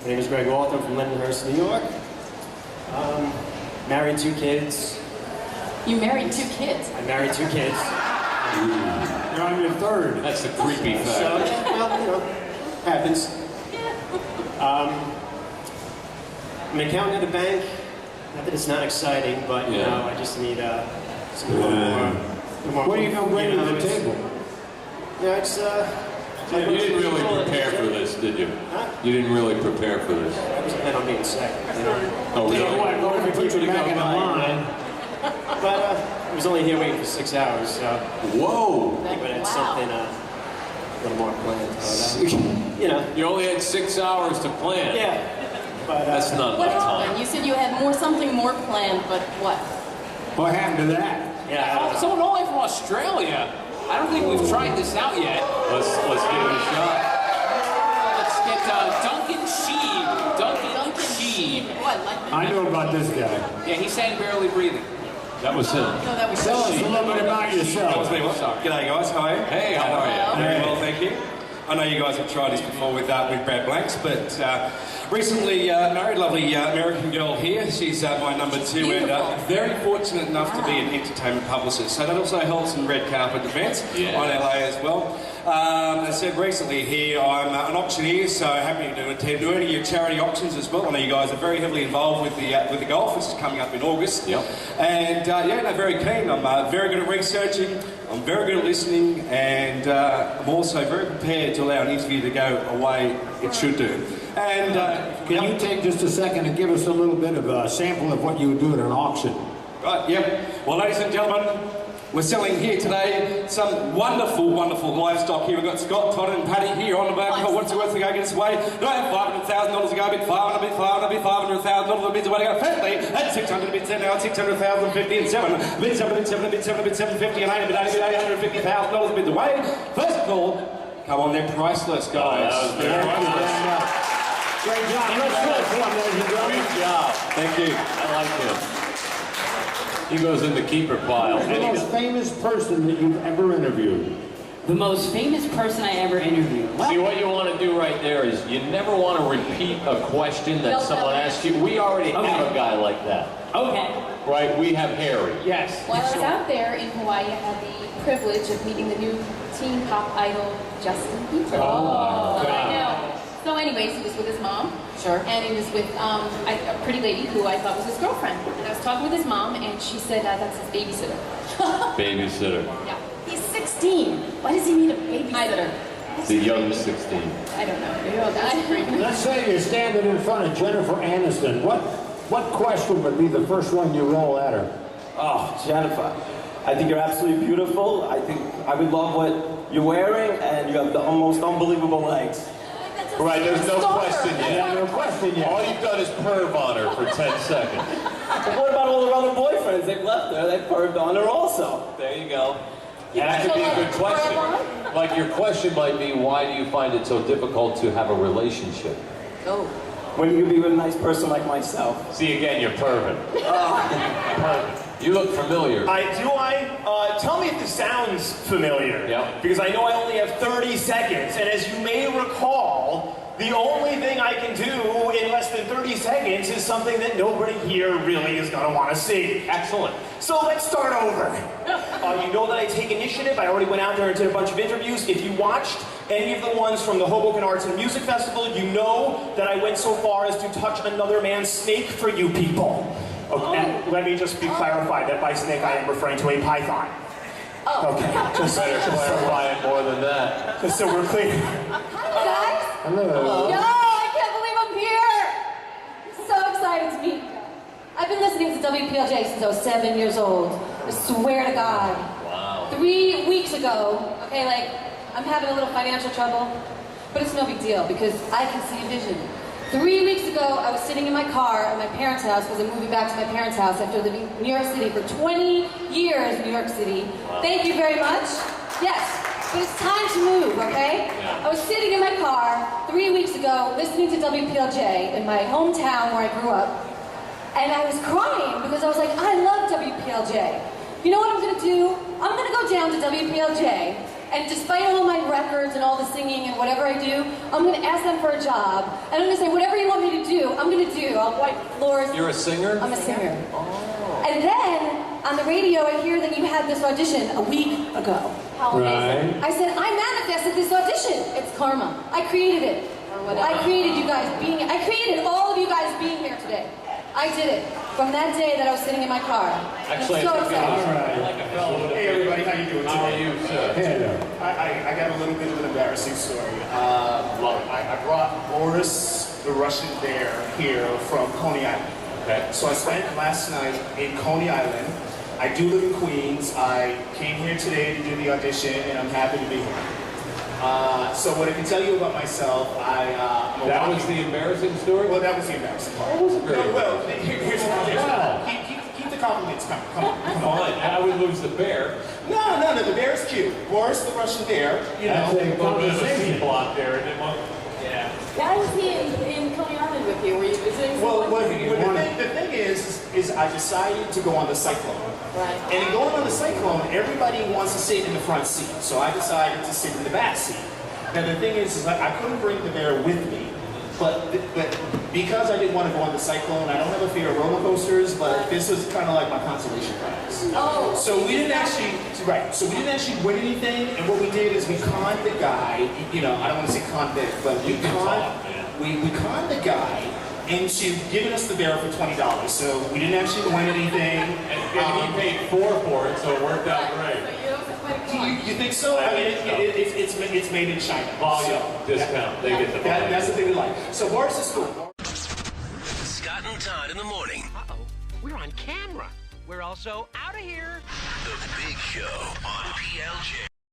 My name is Greg Walton from Lindenhurst, New York. Married 2 kids. You married 2 kids? I married 2 kids. You're on your 3rd. That's the creepy fact. So, well, you know, happens. I'm an accountant at a bank. Not that it's not exciting, but you know, I just need some more. What do you know bring to the table? Yeah, it's You didn't really prepare for this, did you? Huh? You didn't really prepare for this. I was planning on being sick. You know? Oh, really? What if we put you back in the line? But I was only here waiting for 6 hours, so Whoa! I think I had something a little more planned. But, you know. You only had 6 hours to plan. Yeah. But That's not What enough happened? time. You said you had something more planned, but what? What happened to that? yeah. I don't know. Someone all the way from Australia. I don't think we've tried this out yet. Let's give it a shot. Let's get Duncan Sheeb. Duncan Sheeb. Oh, I like that. I know about this guy. Yeah, he sang Barely Breathing. That was him. No, that was Tell us a little bit about That was yourself. me. G'day guys, how are you? Hey, how are you? Very well, thank you. I know you guys have tried this before with Brad Blanks, but recently married lovely American girl here. She's my number 2 and very fortunate enough to be an entertainment publicist. So that also helps in red carpet events on LA as well. As I said recently here, I'm an auctioneer, so happy to attend any of your charity auctions as well. I know you guys are very heavily involved with the golf, which is coming up in August. Yep. And yeah, no, very keen. I'm very good at researching. I'm very good at listening, and I'm also very prepared to allow an interview to go away it should do. And Can you take just a second and give us a little bit of a sample of what you would do at an auction? Right, yep. Well, ladies and gentlemen, we're selling here today some wonderful, wonderful livestock here. We've got Scott, Todd and Paddy here on the back. What's it worth to go get us away? Do I have $500,000 to go? Bid $500, bid $500, $500,000 bids away to go. 50 and 600 bids in now. 600,000, 50 and 7. Bid 7, bid 7, bid 7, bid 750 and 8 bid 8 bid $850,000 bids away. First call. Come on, they're priceless, guys. Great job. Let's go for him, ladies and gentlemen. Great job. Thank you. I like him. He goes in the keeper pile. The most famous person that you've ever interviewed. The most famous person I ever interviewed. See, what you want to do right there is you never want to repeat a question that No, someone no. asked you. We already have a guy like that, Okay. right? We have Harry. Yes. While I was out there in Hawaii, I had the privilege of meeting the new teen pop idol, Justin Bieber. Oh, I know. So anyways, he was with his mom. Sure. And he was with a pretty lady who I thought was his girlfriend. And I was talking with his mom, and she said that's his babysitter. Babysitter. Yeah. He's 16. Why does he need a babysitter? The young 16. I don't know. That's crazy. Let's say you're standing in front of Jennifer Aniston. What question would be the first one you roll at her? Oh, Jennifer, I think you're absolutely beautiful. I think I would love what you're wearing, and you have the most unbelievable legs. Right, there's no question Yeah, yet. no question yet. All you've done is perv on her for 10 seconds. But what about all her other boyfriends? They've left her. They've perved on her also. There you go. And that could be a good question. Like your question might be, why do you find it so difficult to have a relationship? Oh. When you could be with a nice person like myself. See, again, you're perving. Perving. You look familiar. Tell me if this sounds familiar. Yep. Because I know I only have 30 seconds, and as you may recall, the only thing I can do in less than 30 seconds is something that nobody here really is going to want to see. Excellent. So let's start over. You know that I take initiative. I already went out there and did a bunch of interviews. If you watched any of the ones from the Hoboken Arts and Music Festival, you know that I went so far as to touch another man's snake for you people. Okay, and let me just be clarified that by snake I am referring to a python. Oh. Okay, just Better clarify it more than that. just so we're clear. Hi, guys. Hello. No, I can't believe I'm here. So excited to meet you. I've been listening to WPLJ since I was 7 years old. I swear to God. Wow. 3 weeks ago, okay, like, I'm having a little financial trouble, but it's no big deal because I can see a vision. 3 weeks ago, I was sitting in my car at my parents' house because I'm moving back to my parents' house after living in New York City for 20 years in New York City. Thank you very much. Yes, but it's time to move, okay? I was sitting in my car 3 weeks ago listening to WPLJ in my hometown where I grew up, and I was crying because I was like, I love WPLJ. You know what I'm gonna do? I'm gonna go down to WPLJ, and despite all my records and all the singing and whatever I do, I'm gonna ask them for a job, and I'm gonna say, whatever you want me to do, I'm gonna do. I'll wipe floors. You're a singer? I'm a singer. And then, on the radio, I hear that you had this audition a week ago. How amazing. Right. I said, I manifested this audition. It's karma. I created it. I created you guys being, I created all of you guys being here today. I did it. From that day that I was sitting in my car. Actually, I'm so I think excited. Hey everybody, how you doing today? How are you, sir? Hey there. I got a little bit of an embarrassing story. I brought Boris the Russian Bear here from Coney Island. Okay. So I spent last night in Coney Island. I do live in Queens. I came here today to do the audition, and I'm happy to be here. So what I can tell you about myself, That was the embarrassing story? Well, that was the embarrassing part. That wasn't very Well, here's the thing. Wow. Keep the compliments coming. Come on. I would lose the bear. No, the bear's cute. Boris the Russian Bear, you know. That's a conversation. Block there, isn't it? Yeah. Why was he in Coney Island with you? Were you visiting Well, someone? the thing is I decided to go on the Cyclone. Right. And in going on the Cyclone, everybody wants to sit in the front seat. So I decided to sit in the back seat. Now the thing is that I couldn't bring the bear with me. But because I didn't want to go on the Cyclone, I don't have a fear of roller coasters, but this was kind of like my consolation prize. Oh. So we didn't actually, so we didn't actually win anything, and what we did is we conned the guy, you know, I don't want to say convict, but we conned the guy into giving us the bear for $20. So we didn't actually win anything. And he paid $4 for it, so it worked out great. You think so? I mean, it's made in China. Volume discount. They get the volume. That's the thing we like. So Boris is cool. Scott and Todd in the morning. Uh-oh, we're on camera. We're also out of here. The Big Show on PLJ.